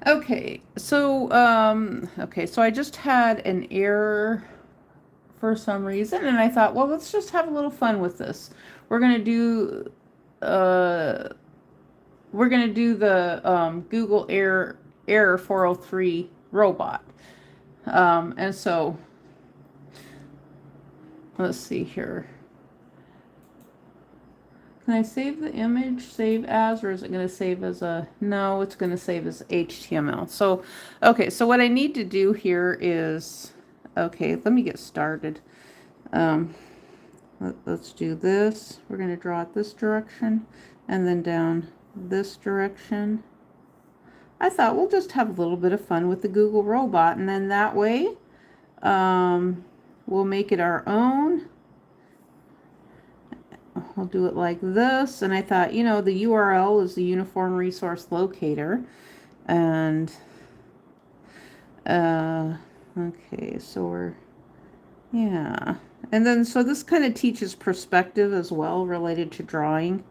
Okay, so so I just had an error for some reason, and I thought, well, let's just have a little fun with this. We're gonna do uh we're gonna do the Google error 403 robot. And so let's see here. Can I save the image, save as, or is it going to save as a, no, it's going to save as HTML. So, okay, so what I need to do here is, okay, let me get started. Let's do this. We're going to draw it this direction and then down this direction. I thought we'll just have a little bit of fun with the Google robot, and then that way we'll make it our own. I'll do it like this. And I thought, you know, the URL is the Uniform Resource Locator. And, okay, so we're, yeah. And then, so this kind of teaches perspective as well related to drawing.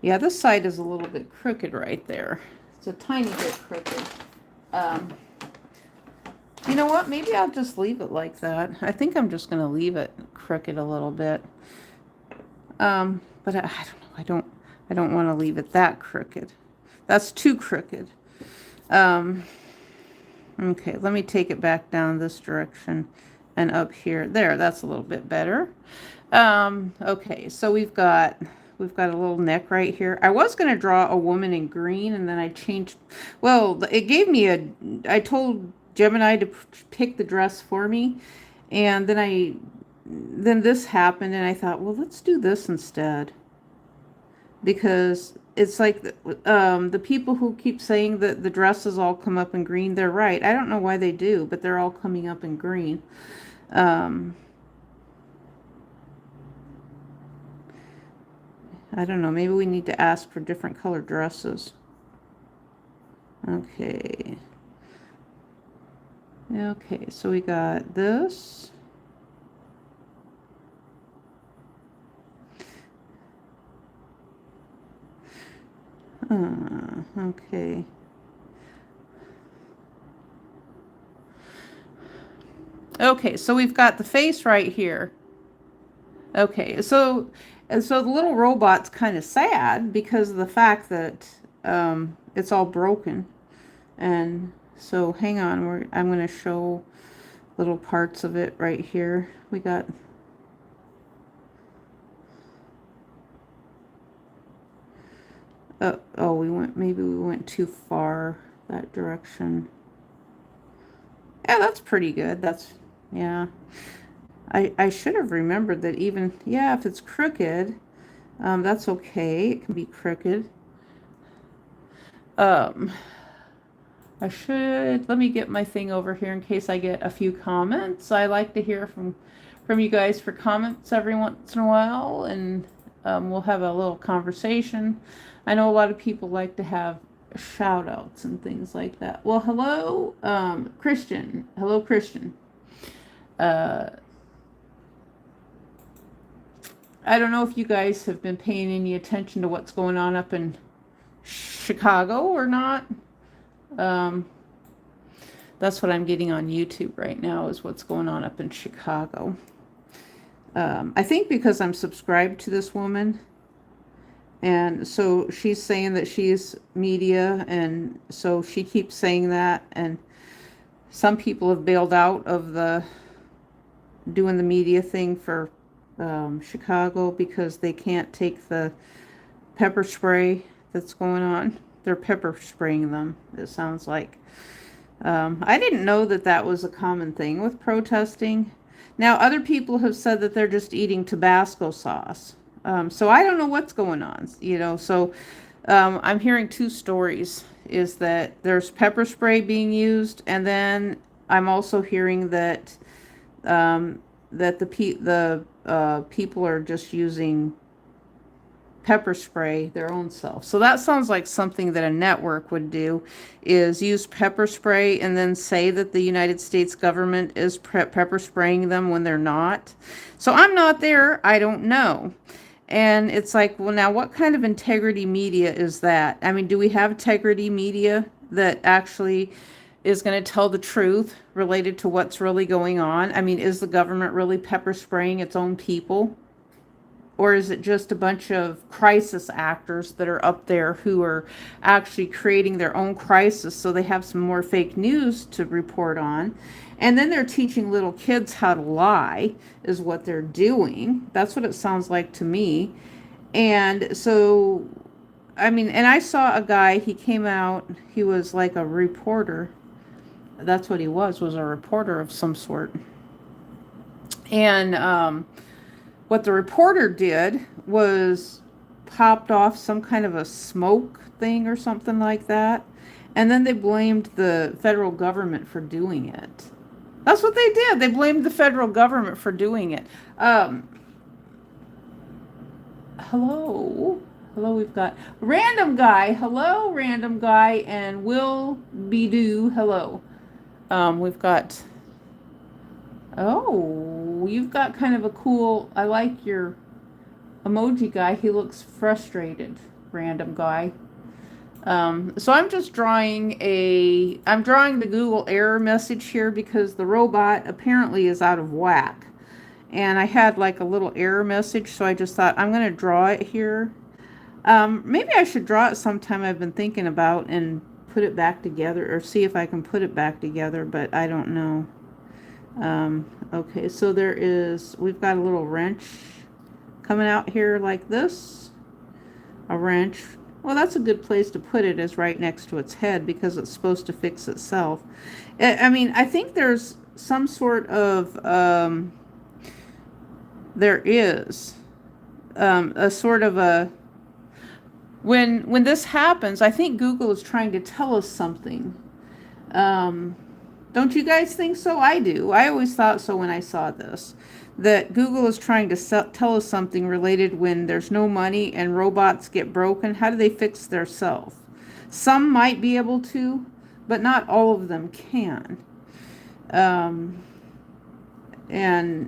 Yeah, this side is a little bit crooked right there. It's a tiny bit crooked. You know what? Maybe I'll just leave it like that. I think I'm just going to leave it crooked a little bit. But I don't know. I don't want to leave it that crooked. That's too crooked. Okay, let me take it back down this direction and up here. There, that's a little bit better. Okay, so we've got a little neck right here. I was going to draw a woman in green, and then I changed. Well, it gave me I told Gemini to pick the dress for me, and then this happened, and I thought, well, let's do this instead, because it's like the people who keep saying that the dresses all come up in green, they're right. I don't know why they do, but they're all coming up in green. I don't know, maybe we need to ask for different colored dresses. Okay. Okay, so we got this. Okay. Okay, so we've got the face right here. Okay, so the little robot's kind of sad because of the fact that it's all broken. And so hang on, I'm going to show little parts of it right here. We got oh, maybe we went too far that direction. Yeah, that's pretty good. Yeah. I should have remembered that even, yeah, if it's crooked, that's okay. It can be crooked. Let me get my thing over here in case I get a few comments. I like to hear from you guys for comments every once in a while, and we'll have a little conversation. I know a lot of people like to have shout outs and things like that. Well, hello, Christian. Hello, Christian. I don't know if you guys have been paying any attention to what's going on up in Chicago or not. That's what I'm getting on YouTube right now, is what's going on up in Chicago. I think because I'm subscribed to this woman, and so she's saying that she's media, and so she keeps saying that, and some people have bailed out of doing the media thing for Chicago because they can't take the pepper spray that's going on. They're pepper spraying them, it sounds like. I didn't know that was a common thing with protesting. Now, other people have said that they're just eating Tabasco sauce. So I don't know what's going on, you know. So I'm hearing two stories, is that there's pepper spray being used, and then I'm also hearing that the people are just using pepper spray their own self. So that sounds like something that a network would do, is use pepper spray and then say that the United States government is pepper spraying them when they're not. So I'm not there. I don't know. And it's like, well, now what kind of integrity media is that? I mean, do we have integrity media that actually is going to tell the truth related to what's really going on? I mean, is the government really pepper spraying its own people? Or is it just a bunch of crisis actors that are up there who are actually creating their own crisis so they have some more fake news to report on? And then they're teaching little kids how to lie, is what they're doing. That's what it sounds like to me. And so, I mean, and I saw a guy, he came out, he was like a reporter. That's what he was a reporter of some sort. And what the reporter did was popped off some kind of a smoke thing or something like that. And then they blamed the federal government for doing it. That's what they did. They blamed the federal government for doing it. Hello, we've got Random Guy. Hello, Random Guy, and Will Be Do. Hello. We've got, oh, you've got kind of a cool, I like your emoji guy. He looks frustrated, Random Guy. So I'm just drawing I'm drawing the Google error message here because the robot apparently is out of whack. And I had like a little error message, so I just thought I'm going to draw it here. Maybe I should draw it sometime. I've been thinking about and put it back together, or see if I can put it back together, but I don't know. Okay, so we've got a little wrench coming out here like this. A wrench. Well, that's a good place to put it, is right next to its head, because it's supposed to fix itself. I mean, I think there's some sort of, there is a sort of a, when this happens, I think Google is trying to tell us something. Don't you guys think so? I do. I always thought so when I saw this, that Google is trying to tell us something related when there's no money and robots get broken. How do they fix theirself? Some might be able to, but not all of them can. And,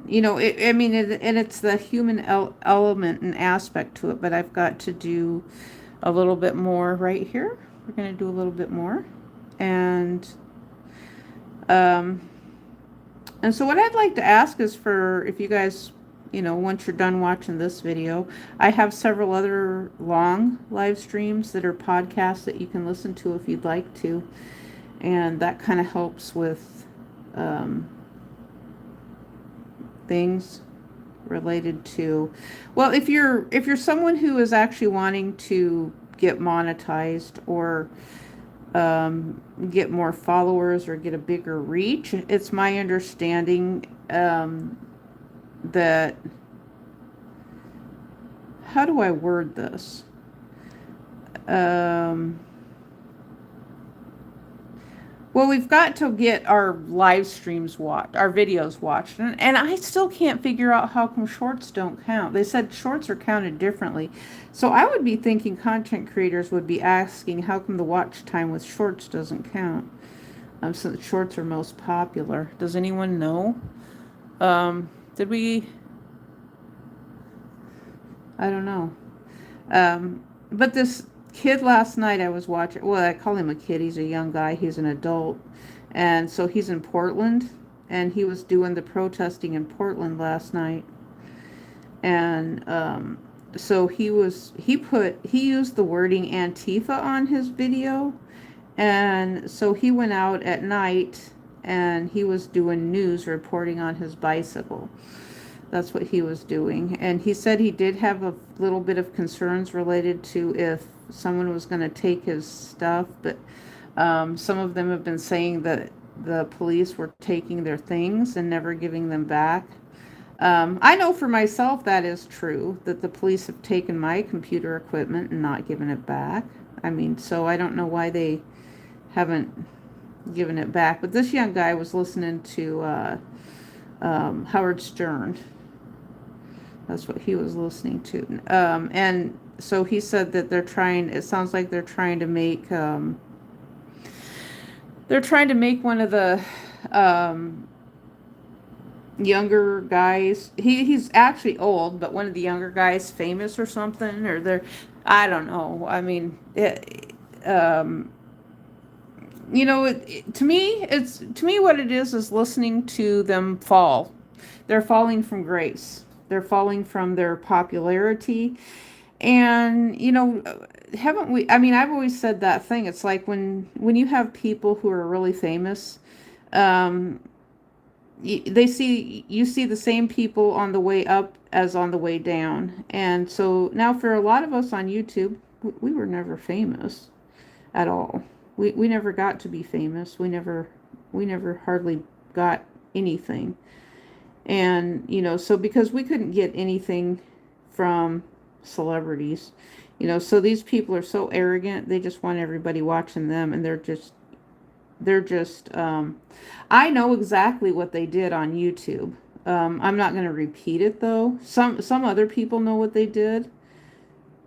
you know, and it's the human element and aspect to it, but I've got to do a little bit more right here. We're going to do a little bit more. And so what I'd like to ask is for, if you guys, you know, once you're done watching this video, I have several other long live streams that are podcasts that you can listen to if you'd like to. And that kind of helps with things related to, well, if you're someone who is actually wanting to get monetized or get more followers or get a bigger reach, it's my understanding that, how do I word this? Well, we've got to get our live streams watched, our videos watched. And I still can't figure out how come shorts don't count. They said shorts are counted differently. So I would be thinking content creators would be asking how come the watch time with shorts doesn't count. Since shorts are most popular. Does anyone know? Did we? I don't know. But this kid last night I was watching, well, I call him a kid, he's a young guy, he's an adult, and so he's in Portland, and he was doing the protesting in Portland last night, and so he used the wording Antifa on his video, and so he went out at night and he was doing news reporting on his bicycle. That's what he was doing. And he said he did have a little bit of concerns related to if someone was going to take his stuff, but some of them have been saying that the police were taking their things and never giving them back. I know for myself that is true, that the police have taken my computer equipment and not given it back. I mean, so I don't know why they haven't given it back. But this young guy was listening to Howard Stern. That's what he was listening to. And so he said that it sounds like they're trying to make one of the younger guys. He's actually old, but one of the younger guys famous or something, or they're, I don't know. I mean, um, to me what it is listening to them fall. They're falling from grace. They're falling from their popularity. And, haven't we, I mean, I've always said that thing. It's like when you have people who are really famous, um, you see the same people on the way up as on the way down. And so now for a lot of us on YouTube, we were never famous at all. We never got to be famous. We never hardly got anything. And, so because we couldn't get anything from celebrities, so these people are so arrogant, they just want everybody watching them, and they're just I know exactly what they did on YouTube. I'm not going to repeat it though. Some other people know what they did.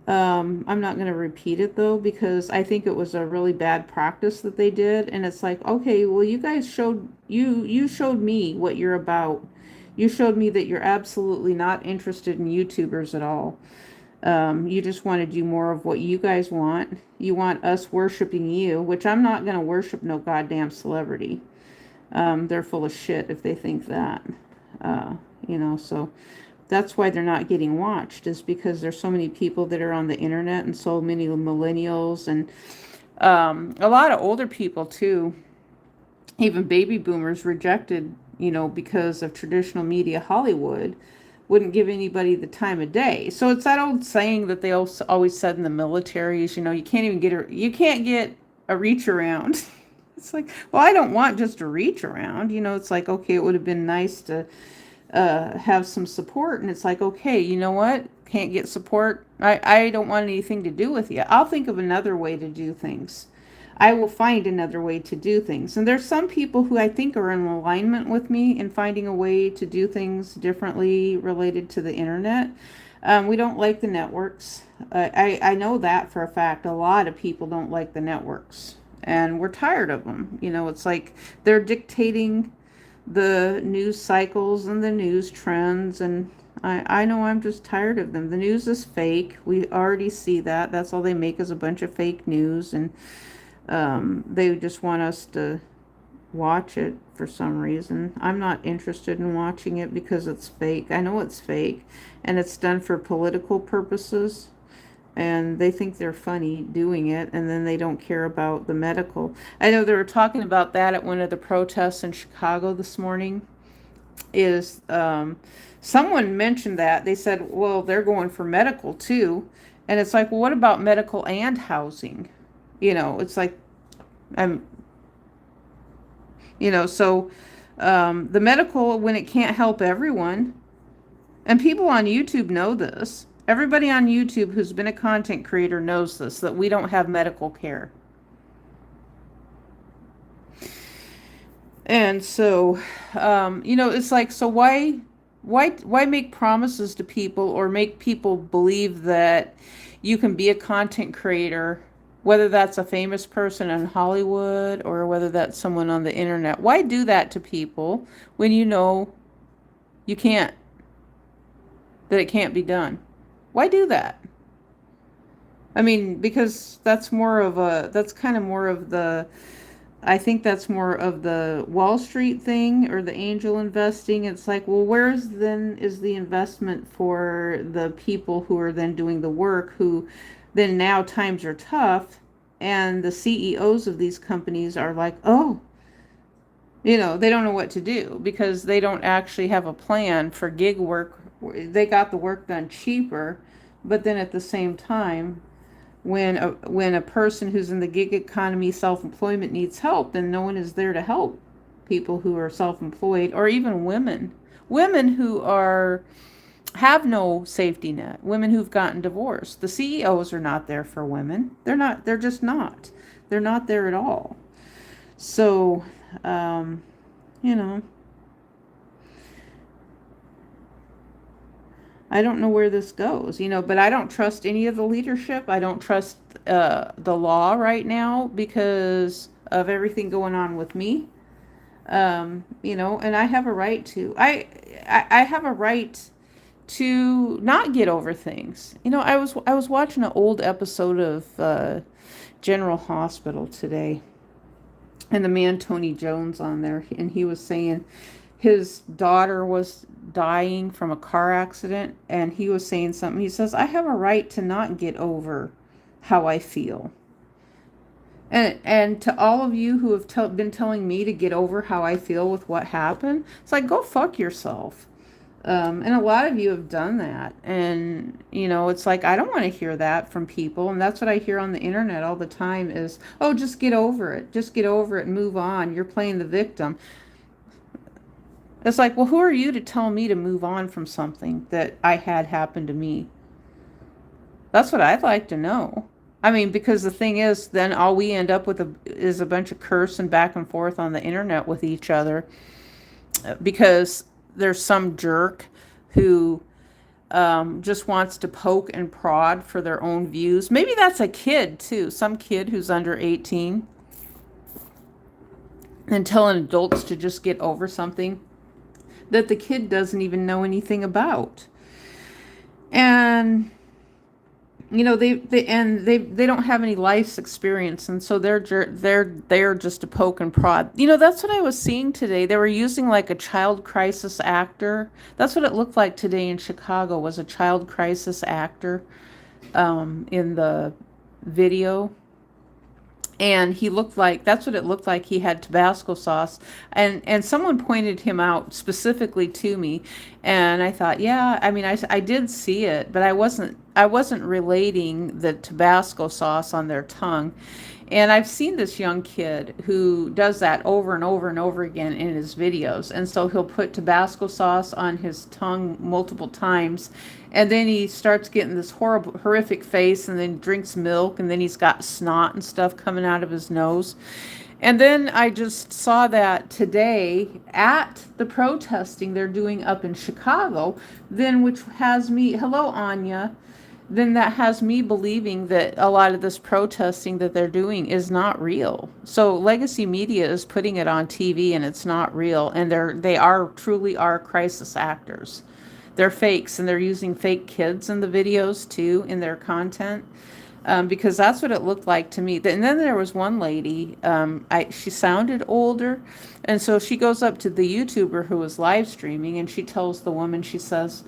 I'm not going to repeat it though, because I think it was a really bad practice that they did. And it's like, okay, well, you guys you showed me what you're about. You showed me that you're absolutely not interested in YouTubers at all. You just want to do more of what you guys want. You want us worshiping you, which I'm not going to worship no goddamn celebrity. They're full of shit if they think that. So that's why they're not getting watched, is because there's so many people that are on the internet, and so many millennials, and a lot of older people too. Even baby boomers rejected, because of traditional media. Hollywood wouldn't give anybody the time of day. So it's that old saying that they always said in the militaries, you can't get a reach around. It's like, well, I don't want just a reach around. It's like, okay, it would have been nice to have some support. And it's like, okay, you know what? Can't get support. I don't want anything to do with you. I'll think of another way to do things. I will find another way to do things. And there's some people who I think are in alignment with me in finding a way to do things differently related to the internet. We don't like the networks. I know that for a fact. A lot of people don't like the networks. And we're tired of them. It's like they're dictating the news cycles and the news trends. And I know I'm just tired of them. The news is fake. We already see that. That's all they make is a bunch of fake news. And they just want us to watch it for some reason. I'm not interested in watching it because it's fake. I know it's fake, and it's done for political purposes, and they think they're funny doing it, and then they don't care about the medical. I know they were talking about that at one of the protests in Chicago this morning. Is someone mentioned that. They said, well, they're going for medical too. And it's like, well, what about medical and housing? It's like, I'm, so the medical, when it can't help everyone, and people on YouTube know this. Everybody on YouTube who's been a content creator knows this, that we don't have medical care. And so, it's like, so why make promises to people, or make people believe that you can be a content creator, whether that's a famous person in Hollywood or whether that's someone on the internet? Why do that to people when you know you can't, that it can't be done? Why do that? I mean, because that's kind of more of the, I think that's more of the Wall Street thing, or the angel investing. It's like, well, where's then is the investment for the people who are then doing the work, who then now times are tough, and the CEOs of these companies are like, oh, they don't know what to do, because they don't actually have a plan for gig work. They got the work done cheaper, but then at the same time, when a person who's in the gig economy, self-employment, needs help, then no one is there to help people who are self-employed, or even women who have no safety net, women who've gotten divorced. The CEOs are not there for women. They're just not. They're not there at all. So, I don't know where this goes, but I don't trust any of the leadership. I don't trust the law right now because of everything going on with me. You know, and I have a right to. I have a right to not get over things. You know, I was watching an old episode of General Hospital today, and the man Tony Jones on there, and he was saying his daughter was dying from a car accident, and he was saying something. He says, I have a right to not get over how I feel. And to all of you who have been telling me to get over how I feel with what happened, it's like, go fuck yourself. And a lot of you have done that. And, you know, it's like, I don't want to hear that from people. And that's what I hear on the internet all the time is, oh, just get over it. Just get over it and move on. You're playing the victim. It's like, well, who are you to tell me to move on from something that I had happen to me? That's what I'd like to know. I mean, because the thing is, then all we end up with is a bunch of cursing back and forth on the internet with each other because there's some jerk who just wants to poke and prod for their own views. Maybe that's a kid, too. Some kid who's under 18 and telling adults to just get over something that the kid doesn't even know anything about. And you know, they don't have any life's experience, and so they're just a poke and prod. You know, that's what I was seeing today. They were using like a child crisis actor. That's what it looked like today in Chicago, was a child crisis actor in the video. And he looked like, that's what it looked like. He had Tabasco sauce, and someone pointed him out specifically to me, and I thought, yeah, I mean, I did see it, but I wasn't relating the Tabasco sauce on their tongue. And I've seen this young kid who does that over and over and over again in his videos. And so he'll put Tabasco sauce on his tongue multiple times. And then he starts getting this horrific face, and then drinks milk, and then he's got snot and stuff coming out of his nose. And then I just saw that today at the protesting they're doing up in Chicago, then which has me, hello, Anya, then that has me believing that a lot of this protesting that they're doing is not real. So legacy media is putting it on TV, and it's not real. And they truly are crisis actors. They're fakes, and they're using fake kids in the videos too in their content. Because that's what it looked like to me. And then there was one lady, she sounded older, and so she goes up to the YouTuber who was live streaming, and she tells the woman, she says,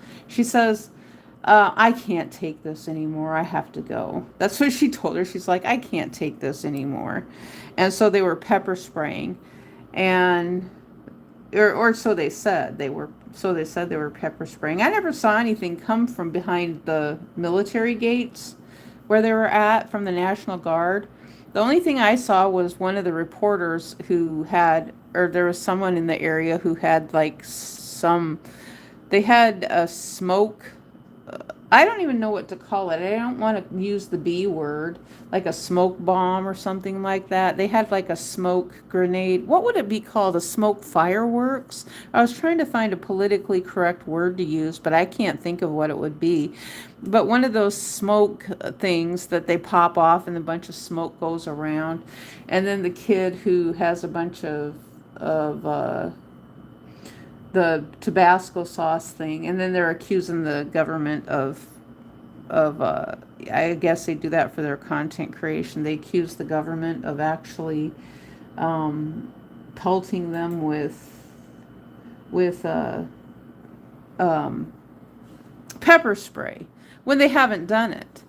I can't take this anymore. I have to go. That's what she told her. She's like, I can't take this anymore. And so they were pepper spraying, and or so they said they were. So they said they were pepper spraying. I never saw anything come from behind the military gates where they were at from the National Guard. The only thing I saw was one of the reporters who had, or there was someone in the area who had like they had a smoke. I don't even know what to call it. I don't want to use the B word, like a smoke bomb or something like that. They had like a smoke grenade. What would it be called? A smoke fireworks? I was trying to find a politically correct word to use, but I can't think of what it would be. But one of those smoke things that they pop off and a bunch of smoke goes around. And then the kid who has a bunch of the Tabasco sauce thing, and then they're accusing the government of I guess they do that for their content creation. They accuse the government of actually pelting them with pepper spray when they haven't done it.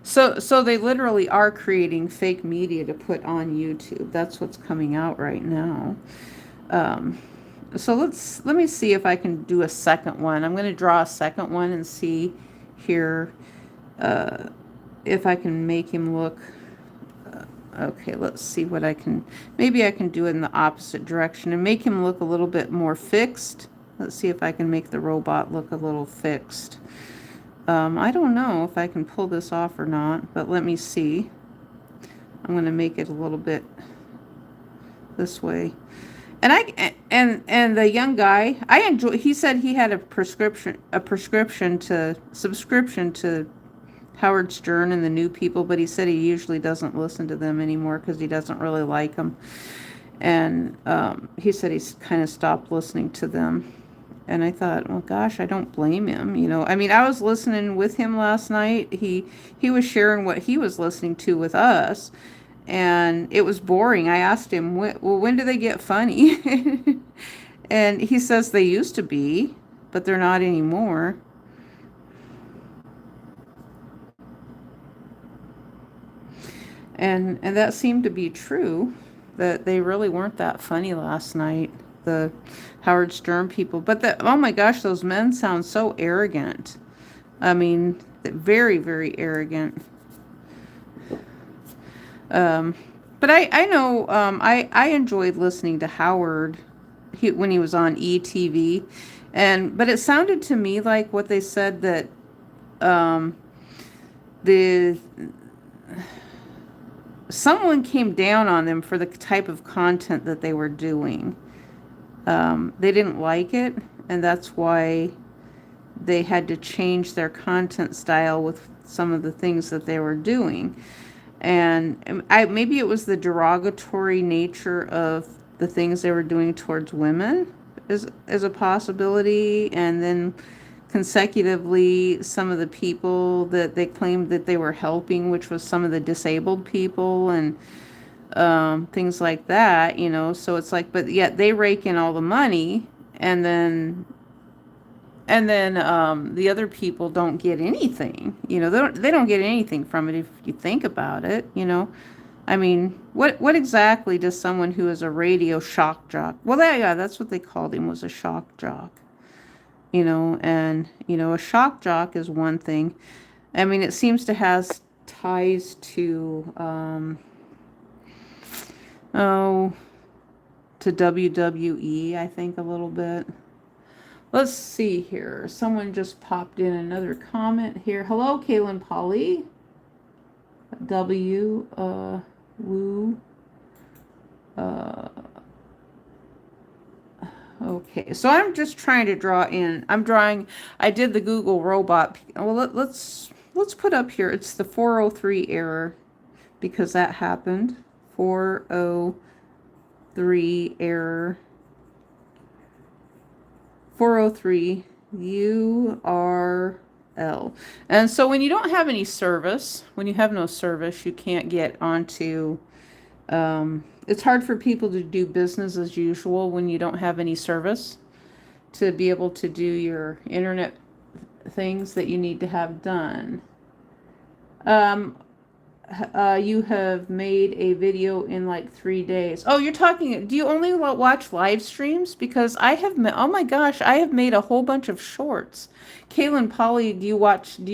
So they literally are creating fake media to put on YouTube. That's what's coming out right now. So let me see if I can do a second one. I'm going to draw a second one and see here if I can make him look. Okay, let's see what I can. Maybe I can do it in the opposite direction and make him look a little bit more fixed. Let's see if I can make the robot look a little fixed. I don't know if I can pull this off or not, but let me see. I'm going to make it a little bit this way. And the young guy, I enjoy. He said he had a subscription to Howard Stern and the New People, but he said he usually doesn't listen to them anymore because he doesn't really like them. And he said he's kind of stopped listening to them. And I thought, well, gosh, I don't blame him. You know, I mean, I was listening with him last night. He was sharing what he was listening to with us, and it was boring. I asked him, well, when do they get funny? And he says they used to be, but they're not anymore. And that seemed to be true, that they really weren't that funny last night, the Howard Stern people. But oh my gosh, those men sound so arrogant. I mean, very, very arrogant. But I know, I enjoyed listening to Howard when he was on ETV. But it sounded to me like what they said, that the someone came down on them for the type of content that they were doing. They didn't like it, and that's why they had to change their content style with some of the things that they were doing. And maybe it was the derogatory nature of the things they were doing towards women is a possibility, and then consecutively some of the people that they claimed that they were helping, which was some of the disabled people and things like that, you know. So it's like, but yet they rake in all the money, and then the other people don't get anything, you know. They don't get anything from it, if you think about it, you know. I mean, what exactly does someone who is a radio shock jock, well, yeah, that's what they called him, was a shock jock, you know. And you know, a shock jock is one thing. I mean, it seems to has ties to to WWE, I think, a little bit. Let's see here. Someone just popped in another comment here. Hello, Kaylin Polly. Woo. Okay, so I'm just trying to draw in. I did the Google robot. Well, let's put up here. It's the 403 error, because that happened. 403 error. 403 URL. And so when you don't have any service, when you have no service, you can't get onto, it's hard for people to do business as usual when you don't have any service to be able to do your internet things that you need to have done. You have made a video in like 3 days. Oh, you're talking, do you only watch live streams? Because I have, oh my gosh, I have made a whole bunch of shorts. Kaylin Polly, do you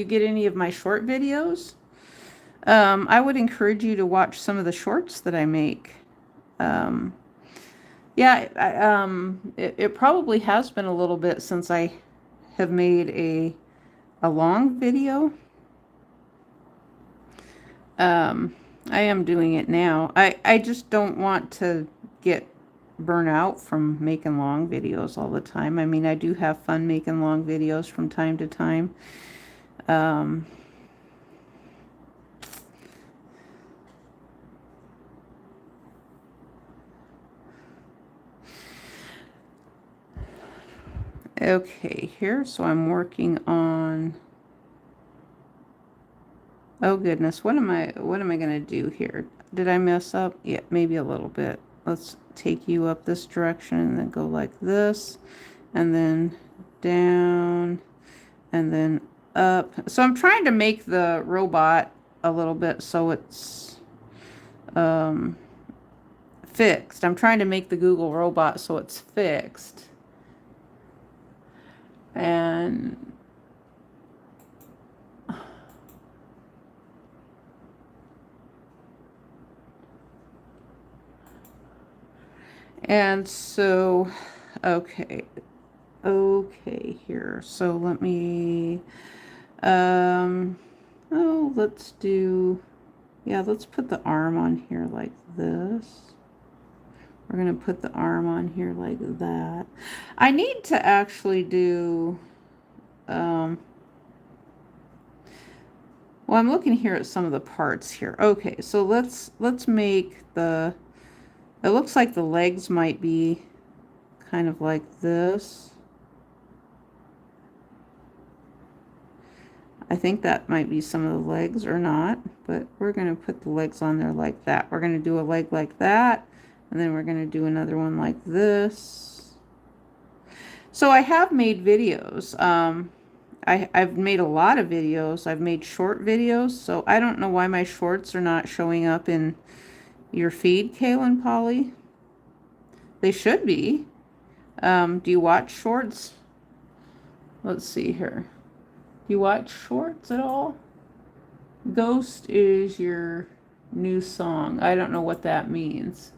get any of my short videos? I would encourage you to watch some of the shorts that I make. Yeah, it probably has been a little bit since I have made a long video. I am doing it now. I just don't want to get burnt out from making long videos all the time. I mean, I do have fun making long videos from time to time. Okay, here, so I'm working on, oh goodness, what am I gonna do here? Did I mess up? Yeah, maybe a little bit. Let's take you up this direction and then go like this, and then down, and then up. So I'm trying to make the robot a little bit so it's fixed. I'm trying to make the Google robot so it's fixed. And so, okay, here. So let me, let's do, yeah, let's put the arm on here like this. We're going to put the arm on here like that. I need to actually do, well, I'm looking here at some of the parts here. Okay, so let's make the It looks like the legs might be kind of like this. I think that might be some of the legs or not, but we're going to put the legs on there like that. We're going to do a leg like that, and then we're going to do another one like this. So I have made videos. I've made a lot of videos. I've made short videos, so I don't know why my shorts are not showing up in your feed, Kaylin Polly. They should be. Do you watch shorts? Let's see here. You watch shorts at all? Ghost is your new song. I don't know what that means.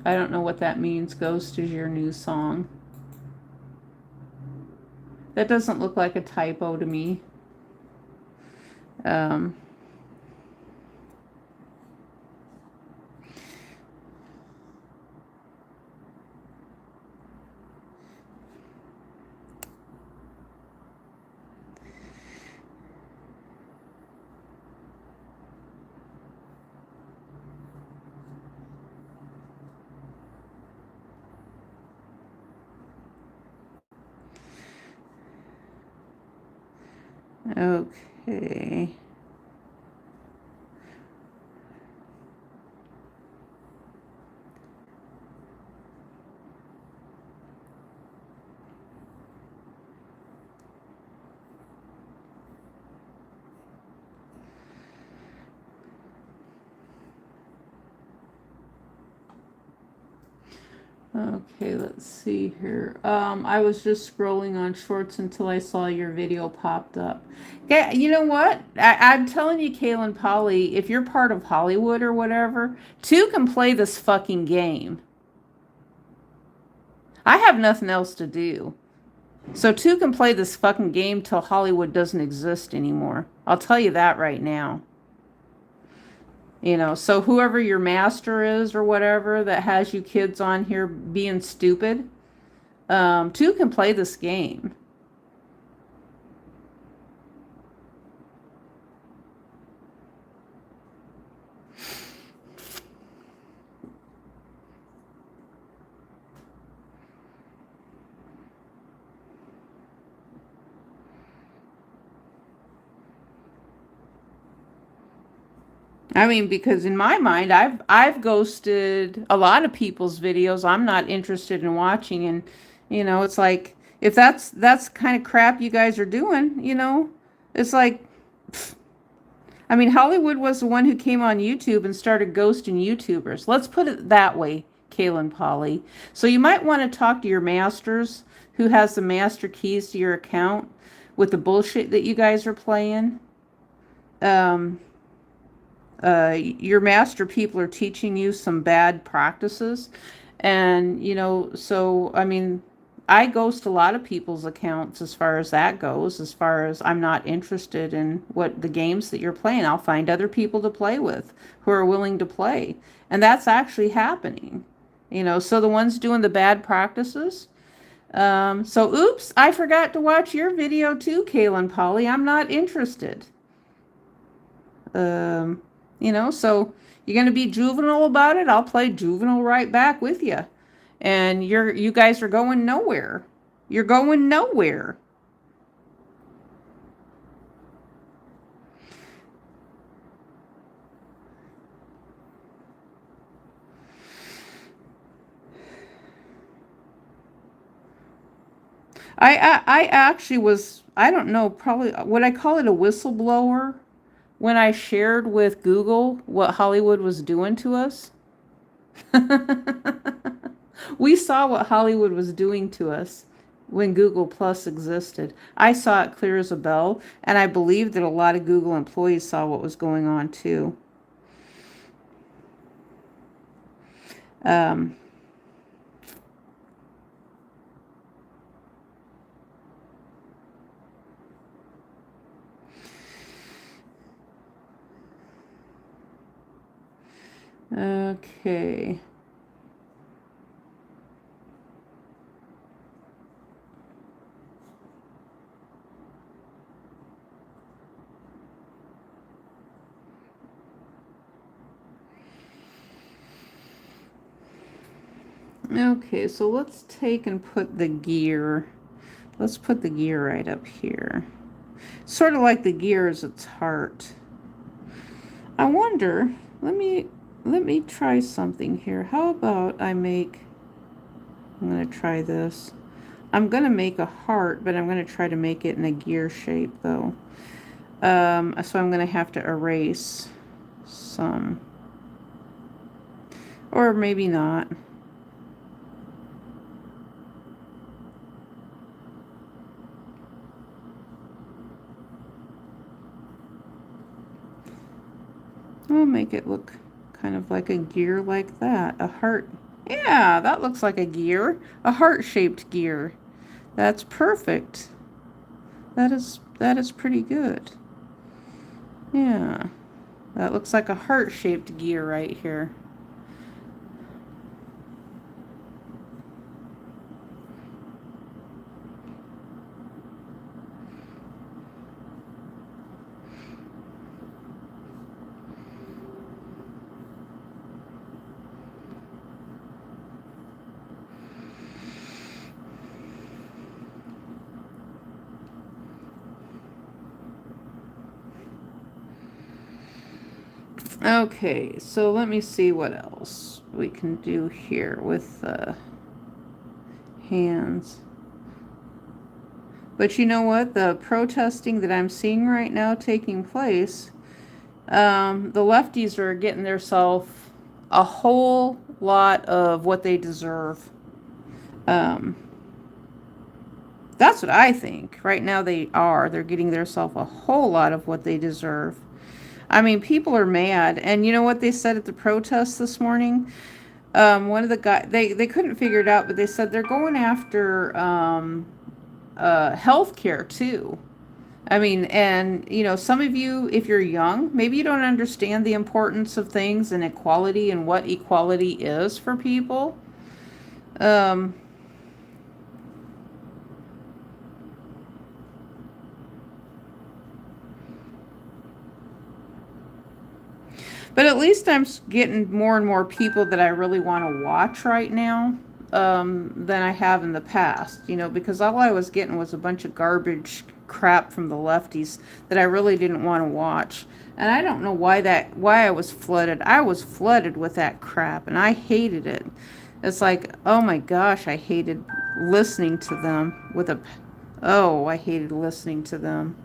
I don't know what that means. Ghost is your new song. That doesn't look like a typo to me. Okay. Okay, let's see here. I was just scrolling on shorts until I saw your video popped up. Okay, you know what? I'm telling you, Kaylin Polly, if you're part of Hollywood or whatever, two can play this fucking game. I have nothing else to do. So two can play this fucking game till Hollywood doesn't exist anymore. I'll tell you that right now. You know, so whoever your master is or whatever that has you kids on here being stupid, two can play this game. I mean, because in my mind, I've ghosted a lot of people's videos I'm not interested in watching, and you know, it's like if that's kind of crap you guys are doing, you know, it's like, pfft. I mean, Hollywood was the one who came on YouTube and started ghosting YouTubers. Let's put it that way, Kaylin Polly. So you might want to talk to your masters, who has the master keys to your account, with the bullshit that you guys are playing. Um, your master people are teaching you some bad practices. And, you know, so, I mean, I ghost a lot of people's accounts as far as that goes, as far as I'm not interested in what the games that you're playing. I'll find other people to play with who are willing to play. And that's actually happening. You know, so the ones doing the bad practices. So, oops, I forgot to watch your video too, Kaylin Polly. I'm not interested. Um, you know, so you're going to be juvenile about it. I'll play juvenile right back with you. And you guys are going nowhere. You're going nowhere. I actually was, I don't know, probably, would I call it a whistleblower when I shared with Google what Hollywood was doing to us? We saw what Hollywood was doing to us when Google Plus existed. I saw it clear as a bell, and I believe that a lot of Google employees saw what was going on too. Um, okay. Okay, so let's take and put the gear. Let's put the gear right up here. Sort of like the gear is its heart. I wonder, let me try something here. How about I'm going to try this. I'm going to make a heart, but I'm going to try to make it in a gear shape though. So I'm going to have to erase some. Or maybe not. I'll make it look kind of like a gear like that. A heart. Yeah, that looks like a gear. A heart-shaped gear. That's perfect. That is pretty good. Yeah. That looks like a heart-shaped gear right here. Okay, so let me see what else we can do here with the hands. But you know what? The protesting that I'm seeing right now taking place, the lefties are getting themselves a whole lot of what they deserve. That's what I think. Right now they are. They're getting themselves a whole lot of what they deserve. I mean, people are mad. And you know what they said at the protest this morning? One of the guys, they couldn't figure it out, but they said they're going after health care too. I mean, and you know, some of you, if you're young, maybe you don't understand the importance of things and equality and what equality is for people. But at least I'm getting more and more people that I really want to watch right now than I have in the past, you know, because all I was getting was a bunch of garbage crap from the lefties that I really didn't want to watch. And I don't know why I was flooded. I was flooded with that crap and I hated it. It's like, oh my gosh, I hated listening to them I hated listening to them.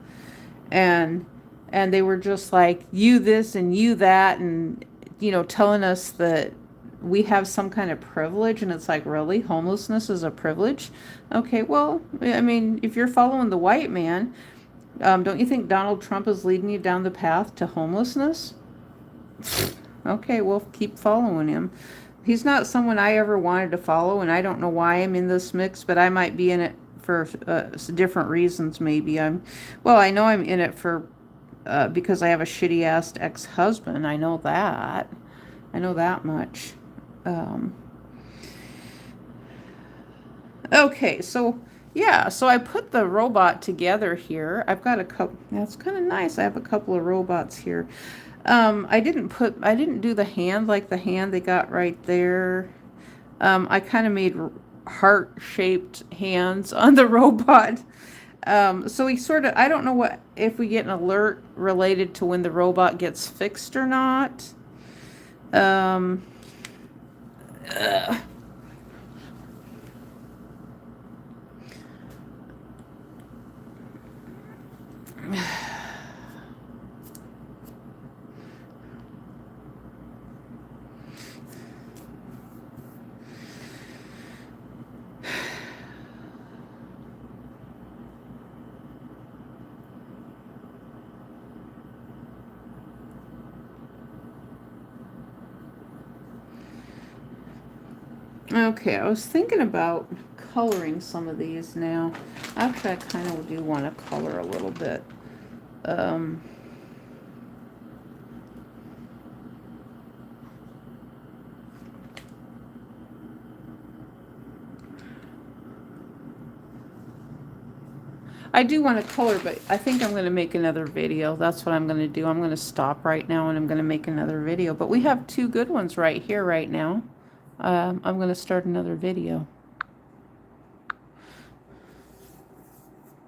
And they were just like, you this and you that, and you know, telling us that we have some kind of privilege. And it's like, really, homelessness is a privilege? Okay, well, I mean, if you're following the white man, don't you think Donald Trump is leading you down the path to homelessness? Okay, well, keep following him. He's not someone I ever wanted to follow, and I don't know why I'm in this mix, but I might be in it for different reasons. Maybe I know I'm in it for because I have a shitty ass ex-husband. I know that much. Okay, so yeah, so I put the robot together here. I've got a couple. That's kind of nice. I have a couple of robots here. I didn't do the hand like the hand they got right there. I kind of made heart-shaped hands on the robot. So we sort of, I don't know if we get an alert related to when the robot gets fixed or not. Okay, I was thinking about coloring some of these now. Actually, I kind of do want to color a little bit. I do want to color, but I think I'm going to make another video. That's what I'm going to do. I'm going to stop right now and I'm going to make another video. But we have two good ones right here right now. I'm going to start another video.